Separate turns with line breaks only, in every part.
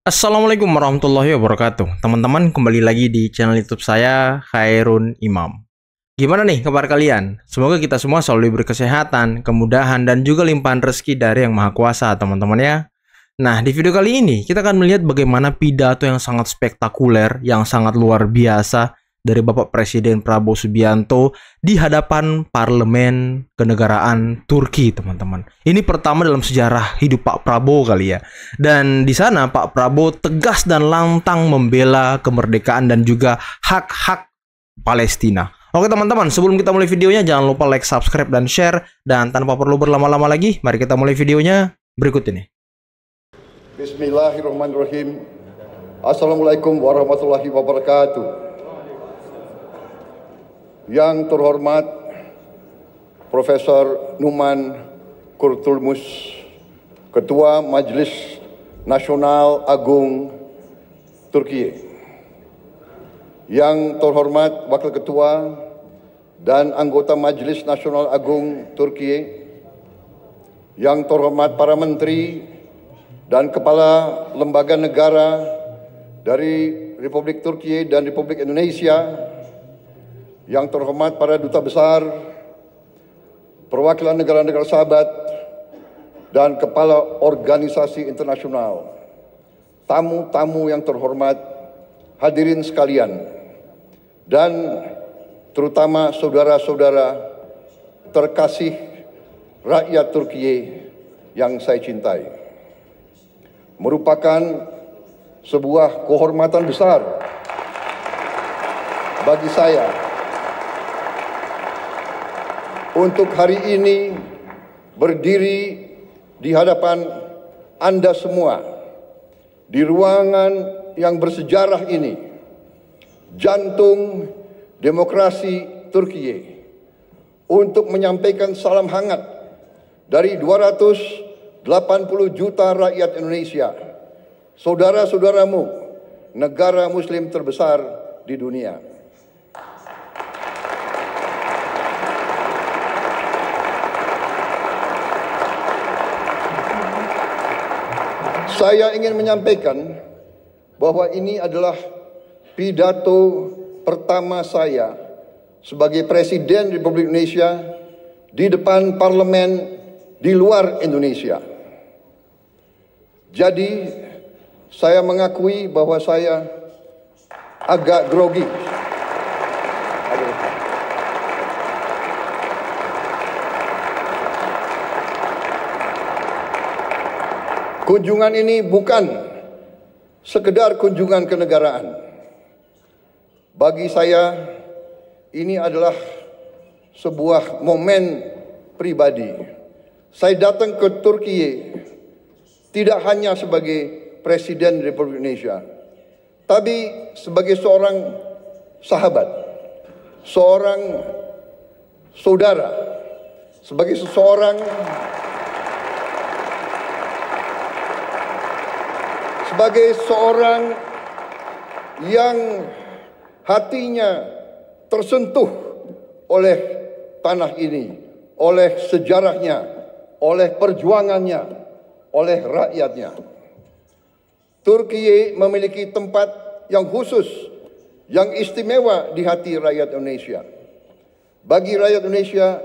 Assalamualaikum warahmatullahi wabarakatuh. Teman-teman, kembali lagi di channel YouTube saya, Khairun Imam. Gimana nih kabar kalian? Semoga kita semua selalu diberi kesehatan, kemudahan, dan juga limpahan rezeki dari Yang Maha Kuasa, teman-teman ya. Nah, di video kali ini kita akan melihat bagaimana pidato yang sangat spektakuler, yang sangat luar biasa dari Bapak Presiden Prabowo Subianto di hadapan Parlemen Kenegaraan Turki, teman-teman. Ini pertama dalam sejarah hidup Pak Prabowo kali ya. Dan di sana Pak Prabowo tegas dan lantang membela kemerdekaan dan juga hak-hak Palestina. Oke teman-teman, sebelum kita mulai videonya jangan lupa like, subscribe, dan share. Dan tanpa perlu berlama-lama lagi, mari kita mulai videonya berikut ini.
Bismillahirrahmanirrahim. Assalamualaikum warahmatullahi wabarakatuh. Yang terhormat Profesor Numan Kurtulmus, Ketua Majelis Nasional Agung Turki. Yang terhormat Wakil Ketua dan anggota Majelis Nasional Agung Turki. Yang terhormat para menteri dan kepala lembaga negara dari Republik Turki dan Republik Indonesia. Yang terhormat para duta besar, perwakilan negara-negara sahabat, dan kepala organisasi internasional, tamu-tamu yang terhormat, hadirin sekalian, dan terutama saudara-saudara terkasih rakyat Turki yang saya cintai. Merupakan sebuah kehormatan besar bagi saya untuk hari ini berdiri di hadapan Anda semua di ruangan yang bersejarah ini, jantung demokrasi Turki, untuk menyampaikan salam hangat dari 280 juta rakyat Indonesia, saudara-saudaramu, negara muslim terbesar di dunia. Saya ingin menyampaikan bahwa ini adalah pidato pertama saya sebagai Presiden Republik Indonesia di depan parlemen di luar Indonesia. Jadi, saya mengakui bahwa saya agak grogi. Kunjungan ini bukan sekedar kunjungan kenegaraan. Bagi saya, ini adalah sebuah momen pribadi. Saya datang ke Turki tidak hanya sebagai Presiden Republik Indonesia, tapi sebagai seorang sahabat, seorang saudara, sebagai seseorang yang hatinya tersentuh oleh tanah ini, oleh sejarahnya, oleh perjuangannya, oleh rakyatnya. Turki memiliki tempat yang khusus, yang istimewa di hati rakyat Indonesia. Bagi rakyat Indonesia,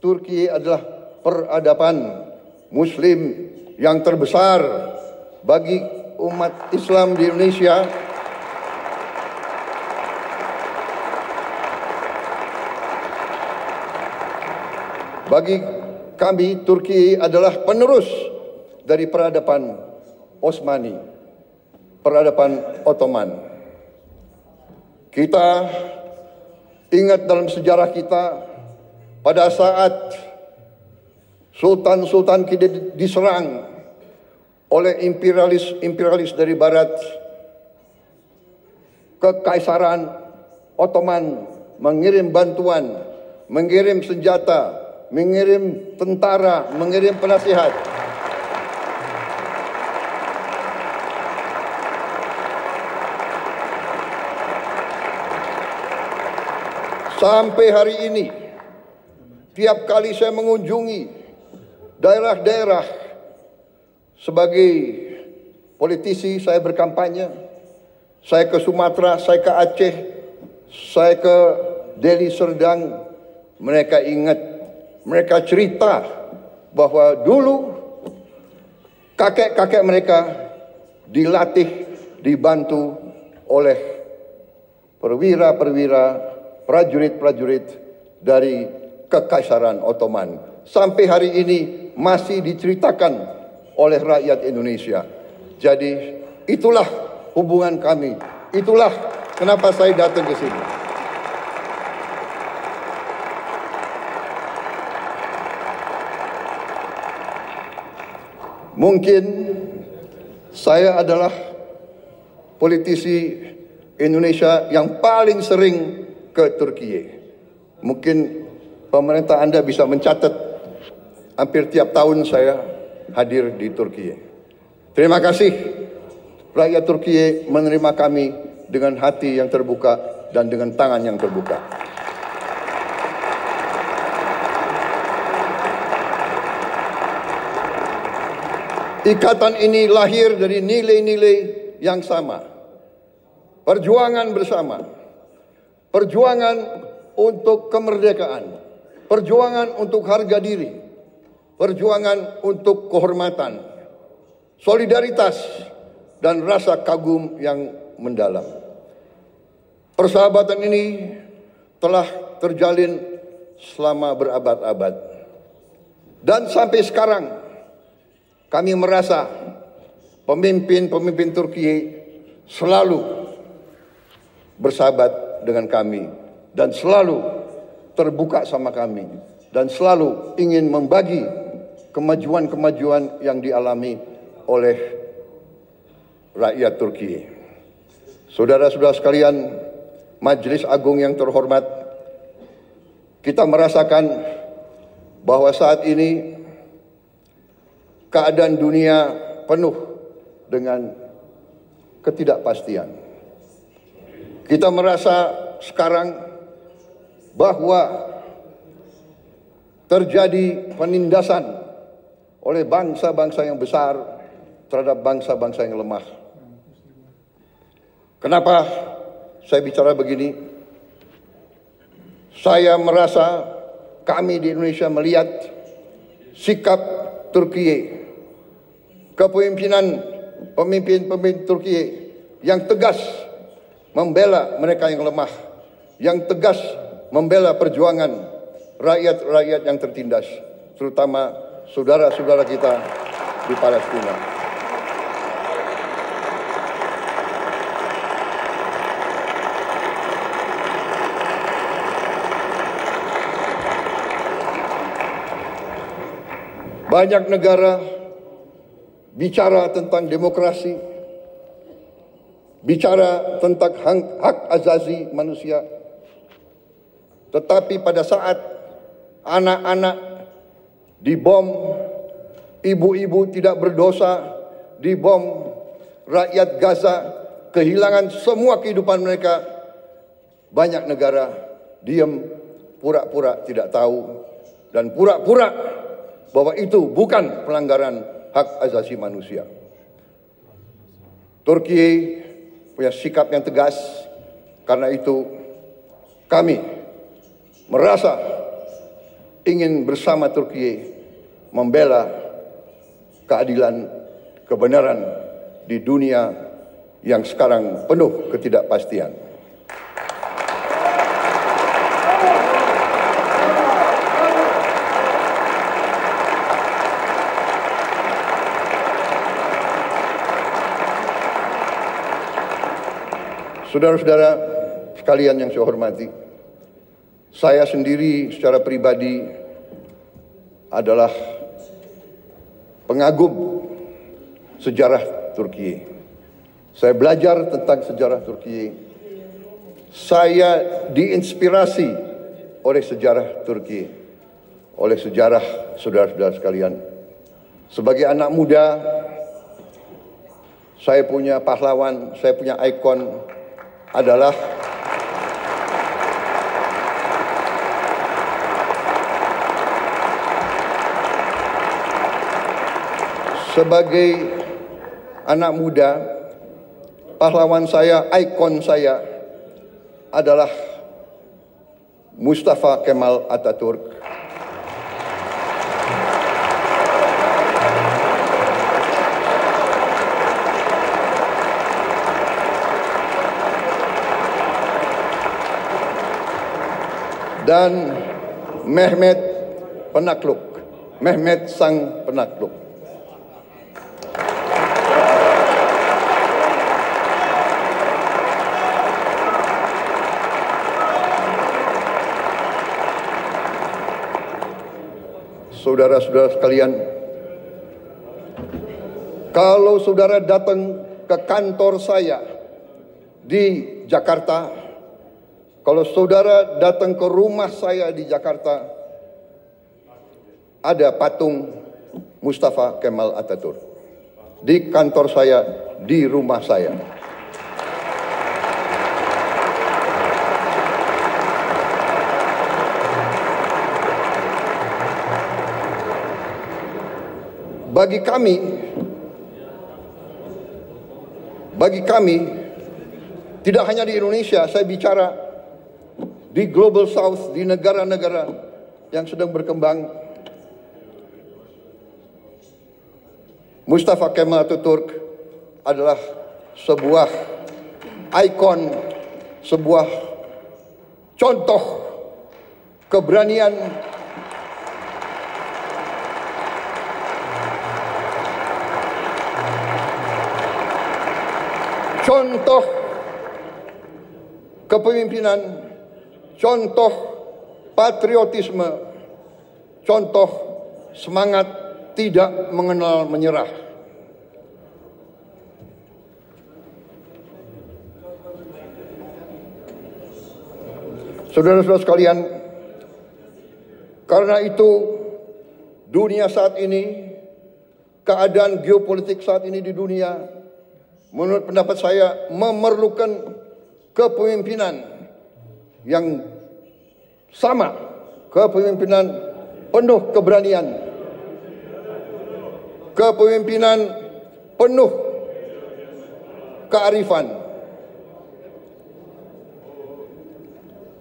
Turki adalah peradaban Muslim yang terbesar. Bagi umat Islam di Indonesia, bagi kami Turki adalah penerus dari peradaban Osmani, peradaban Ottoman. Kita ingat dalam sejarah kita pada saat sultan-sultan kita diserang oleh imperialis dari barat, Kekaisaran Ottoman mengirim bantuan, mengirim senjata, mengirim tentara, mengirim penasihat. Sampai hari ini, tiap kali saya mengunjungi daerah-daerah sebagai politisi, saya berkampanye, saya ke Sumatera, saya ke Aceh, saya ke Deli Serdang. Mereka ingat, mereka cerita bahwa dulu kakek-kakek mereka dilatih, dibantu oleh perwira-perwira, prajurit-prajurit dari Kekaisaran Ottoman. Sampai hari ini masih diceritakan oleh rakyat Indonesia. Jadi itulah hubungan kami. Itulah kenapa saya datang ke sini. Mungkin saya adalah politisi Indonesia yang paling sering ke Turki. Mungkin pemerintah Anda bisa mencatat hampir tiap tahun saya hadir di Turki. Terima kasih rakyat Turki menerima kami dengan hati yang terbuka dan dengan tangan yang terbuka. Ikatan ini lahir dari nilai-nilai yang sama. Perjuangan bersama. Perjuangan untuk kemerdekaan. Perjuangan untuk harga diri. Perjuangan untuk kehormatan. Solidaritas dan rasa kagum yang mendalam. Persahabatan ini telah terjalin selama berabad-abad. Dan sampai sekarang kami merasa pemimpin-pemimpin Turki selalu bersahabat dengan kami dan selalu terbuka sama kami dan selalu ingin membagi kemajuan-kemajuan yang dialami oleh rakyat Turki. Saudara-saudara sekalian, Majelis Agung yang terhormat, kita merasakan bahwa saat ini keadaan dunia penuh dengan ketidakpastian. Kita merasa sekarang bahwa terjadi penindasan oleh bangsa-bangsa yang besar terhadap bangsa-bangsa yang lemah. Kenapa saya bicara begini? Saya merasa kami di Indonesia melihat sikap Turki, kepemimpinan pemimpin Turki yang tegas membela mereka yang lemah, yang tegas membela perjuangan rakyat-rakyat yang tertindas, terutama saudara-saudara kita di Palestina. Banyak negara bicara tentang demokrasi, bicara tentang hak asasi manusia. Tetapi pada saat anak-anak dibom, ibu-ibu tidak berdosa dibom, rakyat Gaza kehilangan semua kehidupan mereka, banyak negara diam, pura-pura tidak tahu, dan pura-pura bahwa itu bukan pelanggaran hak asasi manusia. Turki punya sikap yang tegas, karena itu kami merasa ingin bersama Turki membela keadilan, kebenaran di dunia yang sekarang penuh ketidakpastian. Saudara-saudara sekalian yang saya hormati, saya sendiri secara pribadi adalah pengagum sejarah Turki. Saya belajar tentang sejarah Turki. Saya diinspirasi oleh sejarah Turki, oleh sejarah saudara-saudara sekalian. Sebagai anak muda, saya punya pahlawan, saya punya ikon adalah sebagai anak muda, pahlawan saya, ikon saya adalah Mustafa Kemal Atatürk. Dan Mehmet Penakluk, Mehmet Sang Penakluk. Saudara-saudara sekalian, kalau saudara datang ke kantor saya di Jakarta, kalau saudara datang ke rumah saya di Jakarta, ada patung Mustafa Kemal Atatürk. Di kantor saya, di rumah saya. Bagi kami, tidak hanya di Indonesia, saya bicara di Global South, di negara-negara yang sedang berkembang, Mustafa Kemal Atatürk adalah sebuah ikon, sebuah contoh keberanian, contoh kepemimpinan, contoh patriotisme, contoh semangat tidak mengenal menyerah. Saudara-saudara sekalian, karena itu dunia saat ini, keadaan geopolitik saat ini di dunia, menurut pendapat saya memerlukan kepemimpinan yang sama, kepemimpinan penuh keberanian, kepemimpinan penuh kearifan.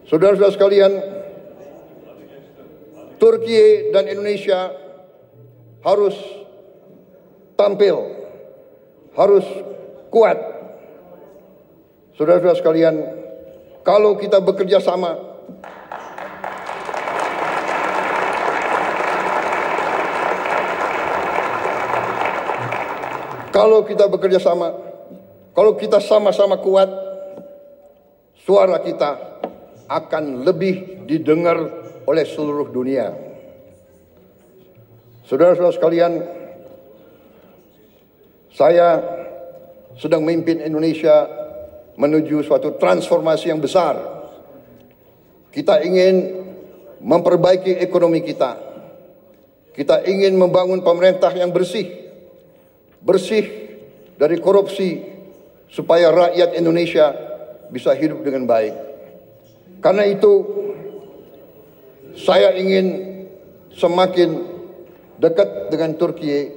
Saudara-saudara sekalian, Turki dan Indonesia harus tampil, harus kuat. Saudara-saudara sekalian, kalau kita bekerja sama, kalau kita sama-sama kuat, suara kita akan lebih didengar oleh seluruh dunia. Saudara-saudara sekalian, saya sedang memimpin Indonesia menuju suatu transformasi yang besar. Kita ingin memperbaiki ekonomi kita. Kita ingin membangun pemerintah yang bersih dari korupsi, supaya rakyat Indonesia bisa hidup dengan baik. Karena itu, saya ingin semakin dekat dengan Turki.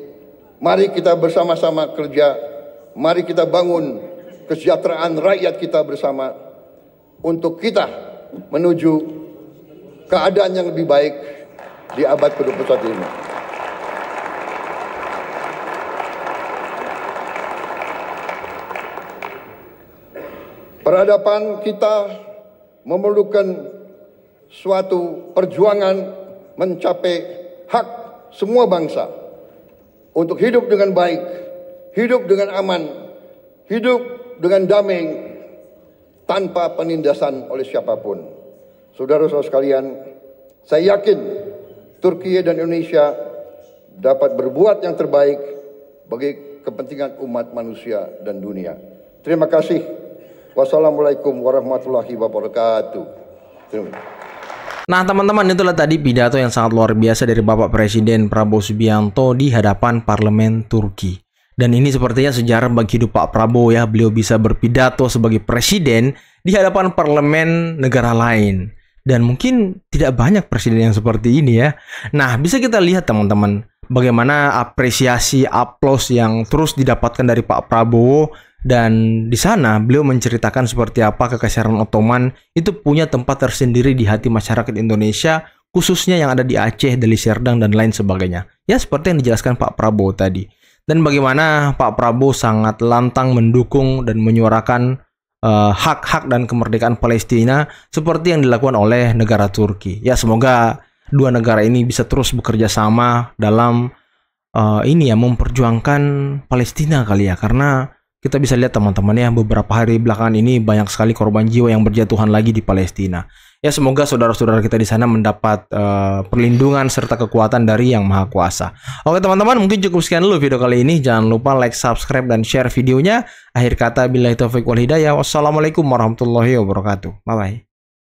Mari kita bersama-sama kerja, mari kita bangun kesejahteraan rakyat kita bersama untuk kita menuju keadaan yang lebih baik di abad ke-21 ini. Peradaban kita memerlukan suatu perjuangan mencapai hak semua bangsa untuk hidup dengan baik, hidup dengan aman, hidup dengan damai, tanpa penindasan oleh siapapun. Saudara-saudara sekalian, saya yakin Turki dan Indonesia dapat berbuat yang terbaik bagi kepentingan umat manusia dan dunia. Terima kasih. Wassalamualaikum warahmatullahi wabarakatuh. Terima kasih.
Nah teman-teman, itulah tadi pidato yang sangat luar biasa dari Bapak Presiden Prabowo Subianto di hadapan parlemen Turki. Dan ini sepertinya sejarah bagi hidup Pak Prabowo ya. Beliau bisa berpidato sebagai presiden di hadapan parlemen negara lain. Dan mungkin tidak banyak presiden yang seperti ini ya. Nah, bisa kita lihat teman-teman, bagaimana apresiasi aplaus yang terus didapatkan dari Pak Prabowo, dan di sana beliau menceritakan seperti apa Kekaisaran Ottoman itu punya tempat tersendiri di hati masyarakat Indonesia, khususnya yang ada di Aceh, Deli Serdang dan lain sebagainya. Ya seperti yang dijelaskan Pak Prabowo tadi. Dan bagaimana Pak Prabowo sangat lantang mendukung dan menyuarakan hak-hak dan kemerdekaan Palestina seperti yang dilakukan oleh negara Turki. Ya semoga dua negara ini bisa terus bekerja sama dalam memperjuangkan Palestina kali ya, karena kita bisa lihat teman-teman ya, beberapa hari belakangan ini banyak sekali korban jiwa yang berjatuhan lagi di Palestina. Ya semoga saudara-saudara kita di sana mendapat perlindungan serta kekuatan dari Yang Maha Kuasa. Oke teman-teman, mungkin cukup sekian dulu video kali ini. Jangan lupa like, subscribe, dan share videonya. Akhir kata, billahi taufiq wal hidayah. Wassalamualaikum warahmatullahi wabarakatuh. Bye-bye.